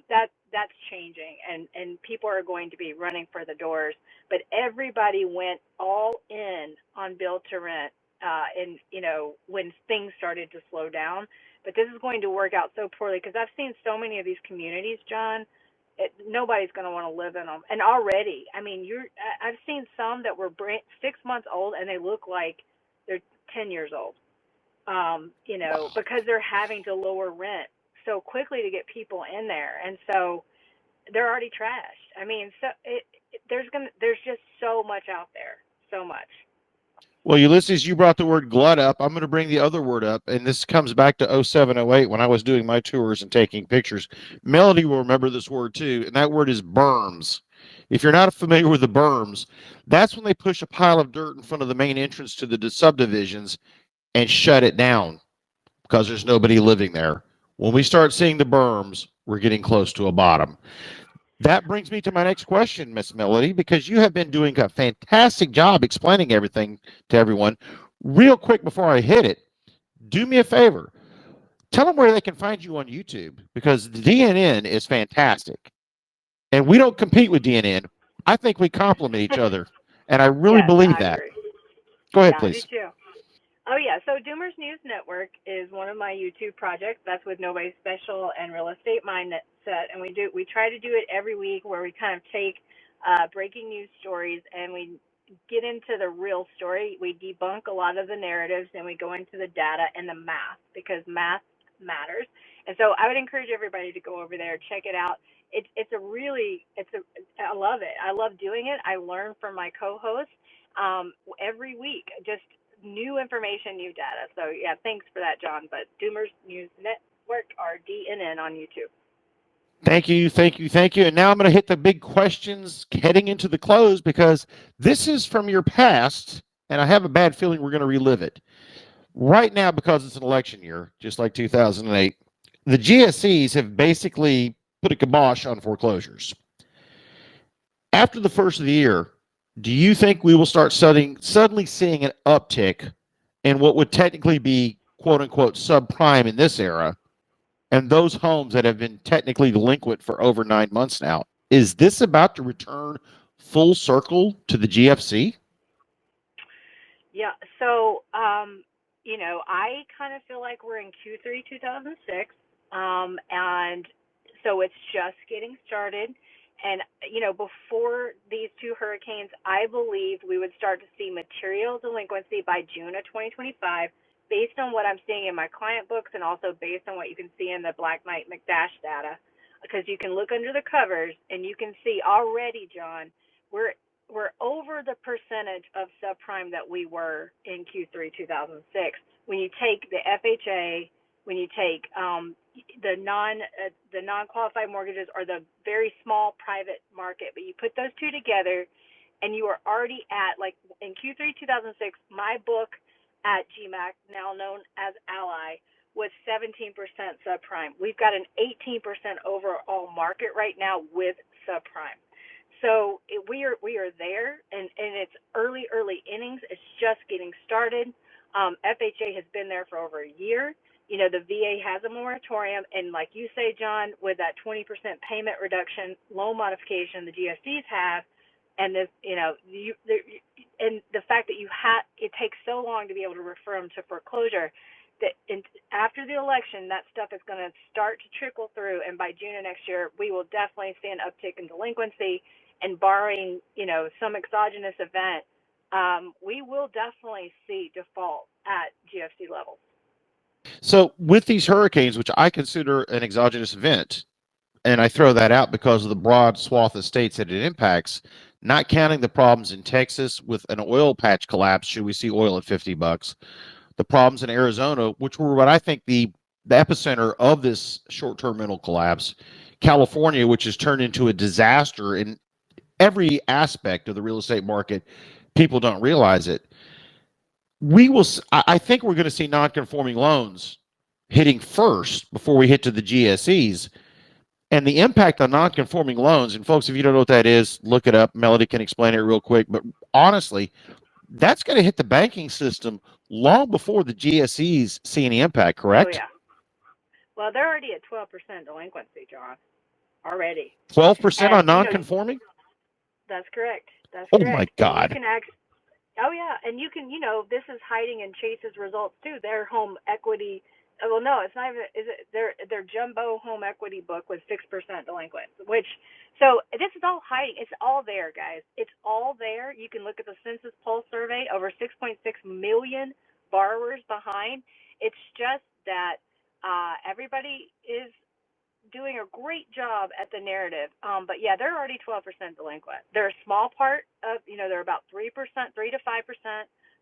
That's changing, and people are going to be running for the doors. But everybody went all in on build to rent, and when things started to slow down. But this is going to work out so poorly because I've seen so many of these communities, John. Nobody's going to want to live in them. And already, I mean, I've seen some that were 6 months old and they look like they're 10 years old. Because they're having to lower rent so quickly to get people in there, and so they're already trashed. I mean, so there's just so much out there, so much. Well, Ulysses, you brought the word glut up. I'm going to bring the other word up, and this comes back to 07, 08 when I was doing my tours and taking pictures. Melody will remember this word too, and that word is berms. If you're not familiar with the berms, that's when they push a pile of dirt in front of the main entrance to the subdivisions and shut it down because there's nobody living there. When we start seeing the berms, we're getting close to a bottom. That brings me to my next question, Miss Melody, because you have been doing a fantastic job explaining everything to everyone. Real quick before I hit it, do me a favor. Tell them where they can find you on YouTube, because DNN is fantastic. And we don't compete with DNN. I think we complement each other. And I really Yes, believe I that. agree. Go ahead, Yeah, I do please. too. Oh yeah, so Doomers News Network is one of my YouTube projects. That's with Nobody Special and Real Estate Mindset, and we try to do it every week where we kind of take breaking news stories, and we get into the real story. We debunk a lot of the narratives, and we go into the data and the math, because math matters. And so I would encourage everybody to go over there, check it out. I love it. I love doing it. I learn from my co-hosts every week, just new information, new data. So yeah, thanks for that, John. But Doomers News Network, or DNN, on YouTube. Thank you, thank you, thank you. And now I'm going to hit the big questions heading into the close, because this is from your past, and I have a bad feeling we're going to relive it. Right now, because it's an election year, just like 2008, the GSEs have basically put a kibosh on foreclosures. After the first of the year, do you think we will start suddenly seeing an uptick in what would technically be quote unquote subprime in this era, and those homes that have been technically delinquent for over 9 months now? Is this about to return full circle to the GFC? Yeah, so I kind of feel like we're in Q3 2006, and so it's just getting started. And before these two hurricanes, I believe we would start to see material delinquency by June of 2025, based on what I'm seeing in my client books, and also based on what you can see in the Black Knight McDash data, because you can look under the covers and you can see already, John, we're over the percentage of subprime that we were in Q3 2006. When you take the FHA, when you take the non-qualified mortgages, or the very small private market, but you put those two together, and you are already at, like, in Q3 2006, my book at GMAC, now known as Ally, was 17% subprime. We've got an 18% overall market right now with subprime. So we are there, and it's early innings. It's just getting started. FHA has been there for over a year. The VA has a moratorium, and like you say, John, with that 20% payment reduction loan modification the GSEs have, and this, and the fact that it takes so long to be able to refer them to foreclosure, that after the election, that stuff is going to start to trickle through, and by June of next year, we will definitely see an uptick in delinquency. And barring, some exogenous event, we will definitely see default at GFC levels. So with these hurricanes, which I consider an exogenous event, and I throw that out because of the broad swath of states that it impacts, not counting the problems in Texas with an oil patch collapse, should we see oil at $50, the problems in Arizona, which were what I think the epicenter of this short-term mental collapse, California, which has turned into a disaster in every aspect of the real estate market. People don't realize it. I think we're going to see non-conforming loans hitting first before we hit to the GSEs. And the impact on non-conforming loans, and folks, if you don't know what that is, look it up. Melody can explain it real quick. But honestly, that's going to hit the banking system long before the GSEs see any impact, correct? Oh, yeah. Well, they're already at 12% delinquency, John, already. 12% on non-conforming? That's correct. That's oh, correct. My God. And you can and you can, this is hiding in Chase's results too. Their home equity, well, no, it's not even, is it, their jumbo home equity book was 6% delinquent, so this is all hiding. It's all there, guys. It's all there. You can look at the Census Pulse survey, over 6.6 million borrowers behind. It's just that everybody is doing a great job at the narrative. But yeah, they're already 12% delinquent. They're a small part of, they're about 3%, 3 to 5%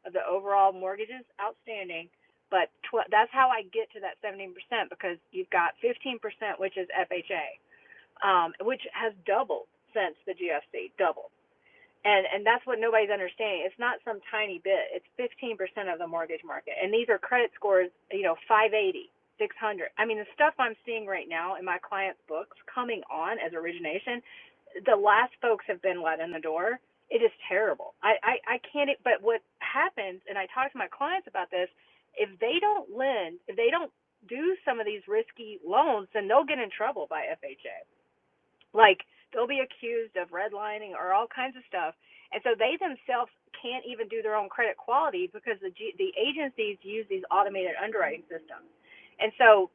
of the overall mortgages outstanding. But that's how I get to that 17%, because you've got 15%, which is FHA, which has doubled since the GFC, doubled. And that's what nobody's understanding. It's not some tiny bit. It's 15% of the mortgage market. And these are credit scores, 580. 600. I mean, the stuff I'm seeing right now in my clients' books coming on as origination, the last folks have been let in the door. It is terrible. I can't, but what happens, and I talk to my clients about this, if they don't lend, if they don't do some of these risky loans, then they'll get in trouble by FHA. Like, they'll be accused of redlining or all kinds of stuff. And so they themselves can't even do their own credit quality, because the agencies use these automated underwriting systems. And so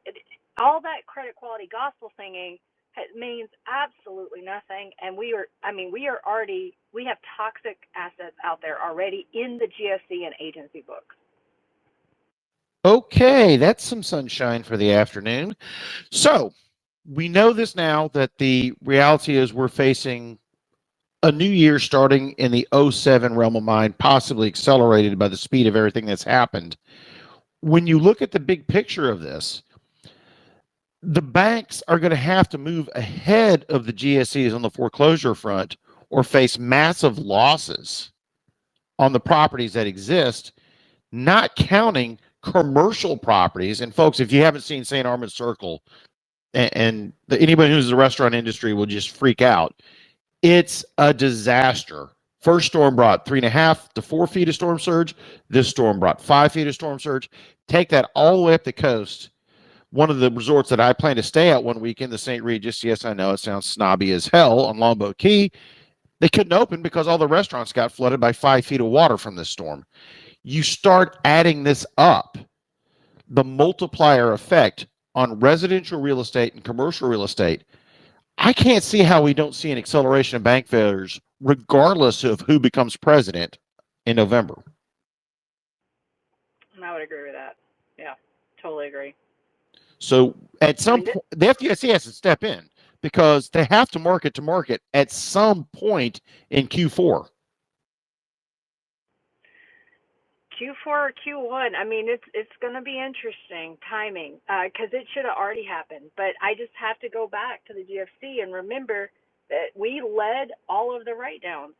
all that credit quality gospel singing It means absolutely nothing. And we have toxic assets out there already in the GSE and agency books. Okay, that's some sunshine for the afternoon. So we know this now, that the reality is we're facing a new year starting in the '07 realm of mind, possibly accelerated by the speed of everything that's happened. When you look at the big picture of this, the banks are going to have to move ahead of the GSEs on the foreclosure front or face massive losses on the properties that exist, not counting commercial properties. And folks, if you haven't seen St. Armand Circle, anybody who's in the restaurant industry will just freak out. It's a disaster. First storm brought 3.5 to 4 feet of storm surge. This storm brought 5 feet of storm surge. Take that all the way up the coast. One of the resorts that I plan to stay at one weekend, the St. Regis, yes, I know it sounds snobby as hell, on Longboat Key, they couldn't open because all the restaurants got flooded by 5 feet of water from this storm. You start adding this up, the multiplier effect on residential real estate and commercial real estate. I can't see how we don't see an acceleration of bank failures, regardless of who becomes president in November. I would agree with that. Yeah, totally agree. So at some point, the FDIC has to step in because they have to market at some point in Q4. Q4 or Q1. I mean, it's going to be interesting timing because it should have already happened. But I just have to go back to the GFC and remember that we led all of the write-downs.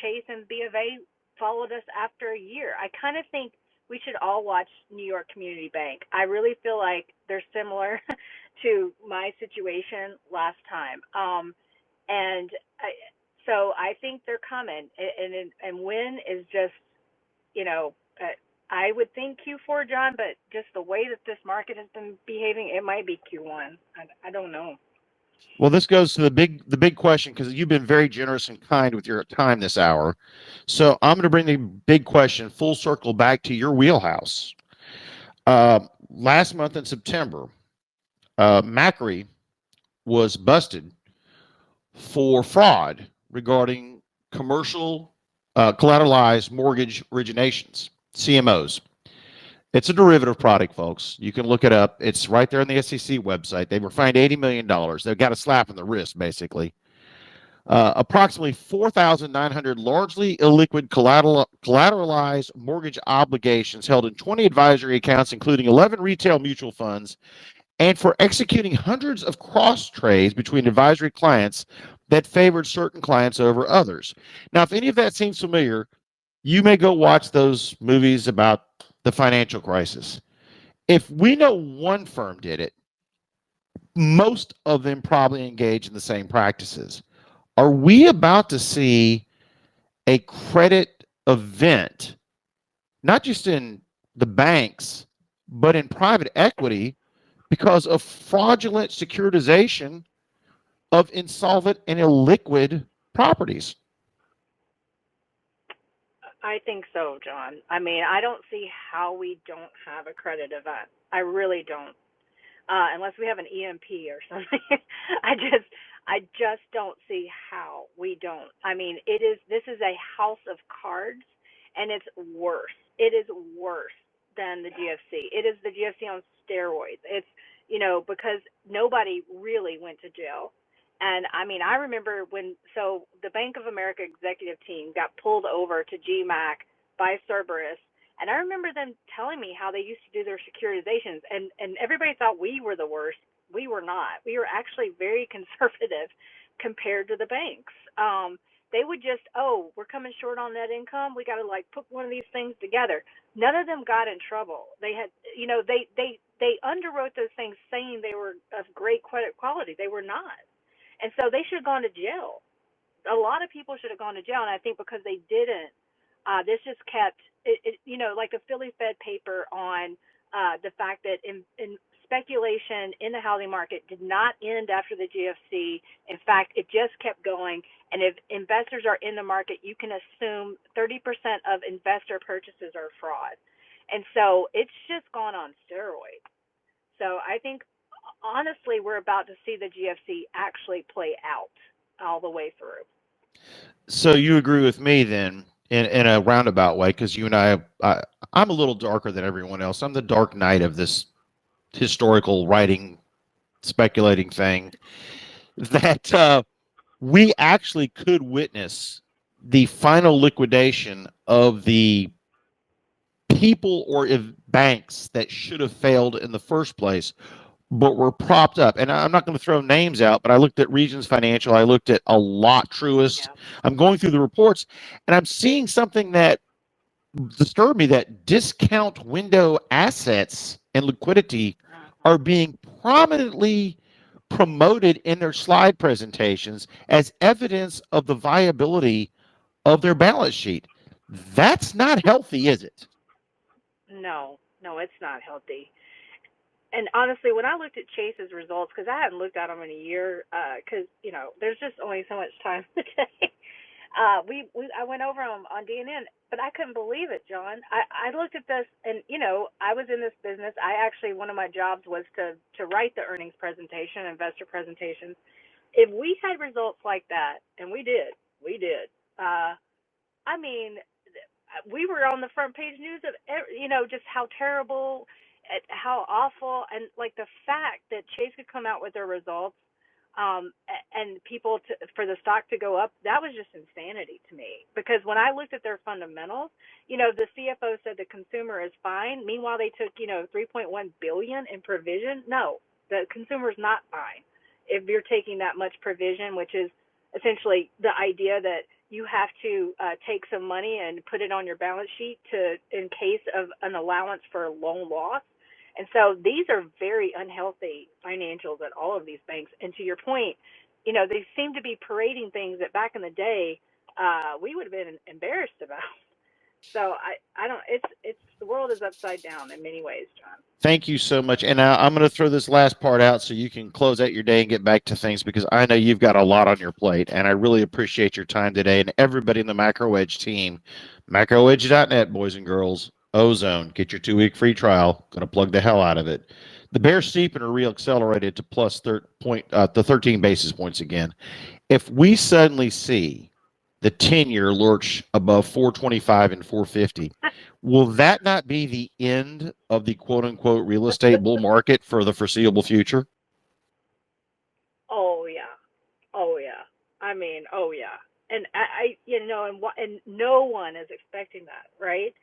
Chase and B of A followed us after a year. I kind of think we should all watch New York Community Bank. I really feel like they're similar to my situation last time. So I think they're coming. And when is just, I would think Q4, John, but just the way that this market has been behaving, it might be Q1. I don't know. Well, this goes to the big question, because you've been very generous and kind with your time this hour. So I'm going to bring the big question full circle back to your wheelhouse. Last month in September, MacroEdge was busted for fraud regarding commercial collateralized mortgage originations, CMOs. It's a derivative product, folks. You can look it up. It's right there on the SEC website. They were fined $80 million. They've got a slap in the wrist, basically. Approximately 4,900 largely illiquid collateralized mortgage obligations held in 20 advisory accounts, including 11 retail mutual funds, and for executing hundreds of cross trades between advisory clients that favored certain clients over others. Now, if any of that seems familiar, you may go watch those movies about the financial crisis. If we know one firm did it, most of them probably engage in the same practices. Are we about to see a credit event, not just in the banks, but in private equity, because of fraudulent securitization of insolvent and illiquid properties? I think so, John. I mean, I don't see how we don't have a credit event. I really don't, unless we have an EMP or something. I just don't see how we don't. I mean, this is a house of cards, and it's worse. It is worse than the GFC. It is the GFC on steroids. It's, because nobody really went to jail. And I mean, I remember so the Bank of America executive team got pulled over to GMAC by Cerberus. And I remember them telling me how they used to do their securitizations. And everybody thought we were the worst. We were not. We were actually very conservative compared to the banks. They would just, we're coming short on net income. We got to put one of these things together. None of them got in trouble. They had, they underwrote those things saying they were of great credit quality. They were not. And so they should have gone to jail. A lot of people should have gone to jail, and I think because they didn't, this just kept, like the Philly Fed paper on the fact that in speculation in the housing market did not end after the GFC. In fact, it just kept going. And if investors are in the market, you can assume 30% of investor purchases are fraud. And so it's just gone on steroids. So I think honestly, we're about to see the GFC actually play out all the way through. So you agree with me then in a roundabout way, because you and I'm a little darker than everyone else. I'm the dark knight of this historical writing, speculating thing, that we actually could witness the final liquidation of the people or if banks that should have failed in the first place, but were propped up. And I'm not going to throw names out, but I looked at Regions Financial. I looked at a lot Truist. Yeah. I'm going through the reports, and I'm seeing something that disturbed me, that discount window assets and liquidity are being prominently promoted in their slide presentations as evidence of the viability of their balance sheet. That's not healthy, is it? No, it's not healthy. And honestly, when I looked at Chase's results, because I hadn't looked at them in a year, because there's just only so much time today. I went over them on DNN, but I couldn't believe it, John. I looked at this, and I was in this business. I actually, one of my jobs was to write the earnings presentation, investor presentations. If we had results like that, and we did. I mean, we were on the front page news of just how terrible, how awful, and like the fact that Chase could come out with their results, and people for the stock to go up, that was just insanity to me. Because when I looked at their fundamentals, the CFO said the consumer is fine. Meanwhile, they took 3.1 billion in provision. No, the consumer's not fine. If you're taking that much provision, which is essentially the idea that you have to take some money and put it on your balance sheet in case of an allowance for loan loss. And so these are very unhealthy financials at all of these banks. And to your point, they seem to be parading things that back in the day we would have been embarrassed about. So I don't. It's the world is upside down in many ways, John. Thank you so much. And I'm going to throw this last part out so you can close out your day and get back to things, because I know you've got a lot on your plate, and I really appreciate your time today. And everybody in the MacroEdge team, MacroEdge.net, boys and girls, Ozone, get your 2-week free trial. Going to plug the hell out of it. The bear steepen are reaccelerated to plus 13 basis points again. If we suddenly see the 10-year lurch above 425 and 450, will that not be the end of the quote-unquote real estate bull market for the foreseeable future? Oh yeah. I mean, oh yeah. And and no one is expecting that, right?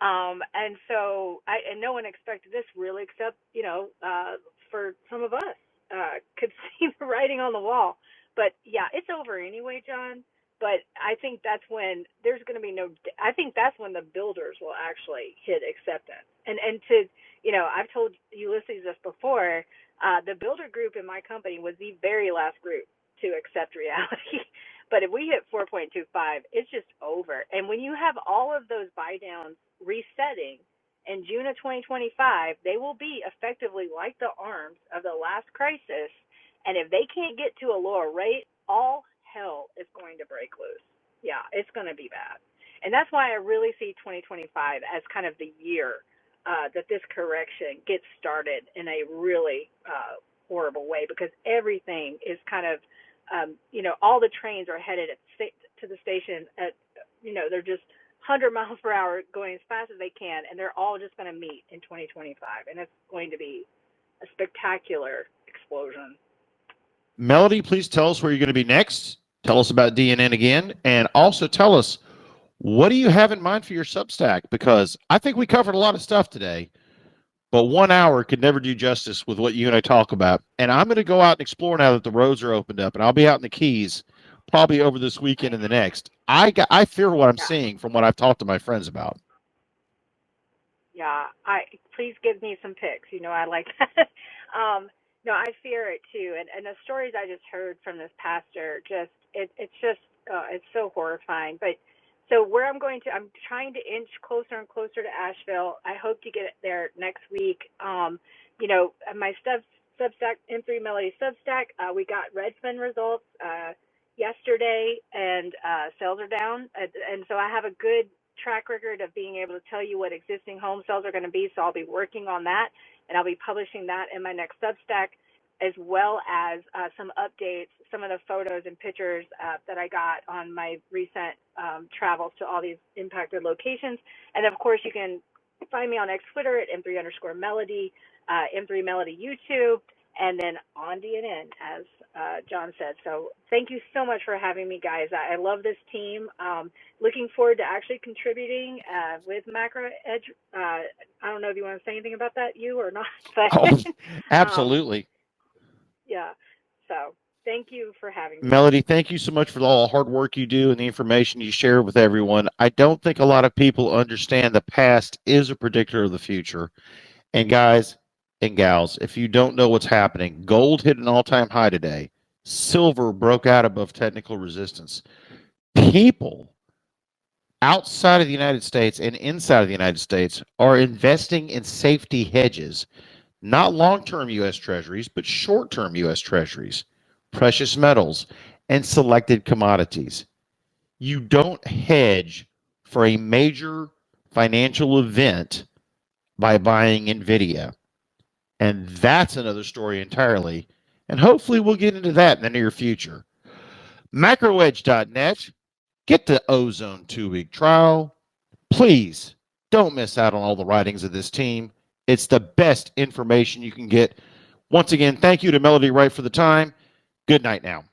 And so and no one expected this really, except for some of us could see the writing on the wall. But yeah, it's over anyway, John. But I think that's when there's going to be no. I think that's when the builders will actually hit acceptance. And to I've told Ulysses this before. The builder group in my company was the very last group to accept reality. But if we hit 4.25, it's just over. And when you have all of those buy downs resetting in June of 2025, they will be effectively like the arms of the last crisis. And if they can't get to a lower rate, all hell is going to break loose. Yeah, it's going to be bad. And that's why I really see 2025 as kind of the year that this correction gets started in a really horrible way, because everything is kind of, all the trains are headed to the station at, they're just 100 miles per hour going as fast as they can, and they're all just going to meet in 2025, and it's going to be a spectacular explosion. Melody, please tell us where you're going to be next. Tell us about DNN again, and also tell us, what do you have in mind for your Substack? Because I think we covered a lot of stuff today, but 1 hour could never do justice with what you and I talk about. And I'm going to go out and explore now that the roads are opened up, and I'll be out in the Keys probably over this weekend and the next. I fear what I'm seeing from what I've talked to my friends about. Yeah, please give me some pics. I like that. No, I fear it too. And the stories I just heard from this pastor, it's so horrifying. But so where I'm trying to inch closer and closer to Asheville. I hope to get there next week. My Substack, M3 Melody Substack, we got Redfin results yesterday, and sales are down. And so I have a good track record of being able to tell you what existing home sales are going to be. So I'll be working on that, and I'll be publishing that in my next Substack. as well as some updates, some of the photos and pictures that I got on my recent travels to all these impacted locations. And of course, you can find me on X Twitter at M3_Melody, M3 Melody YouTube, and then on DNN, as John said. So thank you so much for having me, guys. I love this team. Looking forward to actually contributing with MacroEdge. I don't know if you want to say anything about that, you or not. But Oh, absolutely. yeah. So thank you for having me. Melody, thank you so much for all the hard work you do and the information you share with everyone. I don't think a lot of people understand the past is a predictor of the future. And guys and gals, if you don't know what's happening, gold hit an all-time high today. Silver broke out above technical resistance. People outside of the United States and inside of the United States are investing in safety hedges, not long-term U.S. Treasuries, but short-term U.S. Treasuries, precious metals, and selected commodities. You don't hedge for a major financial event by buying NVIDIA. And that's another story entirely. And hopefully we'll get into that in the near future. MacroEdge.net. Get the Ozone 2-week trial. Please don't miss out on all the writings of this team. It's the best information you can get. Once again, thank you to Melody Wright for the time. Good night now.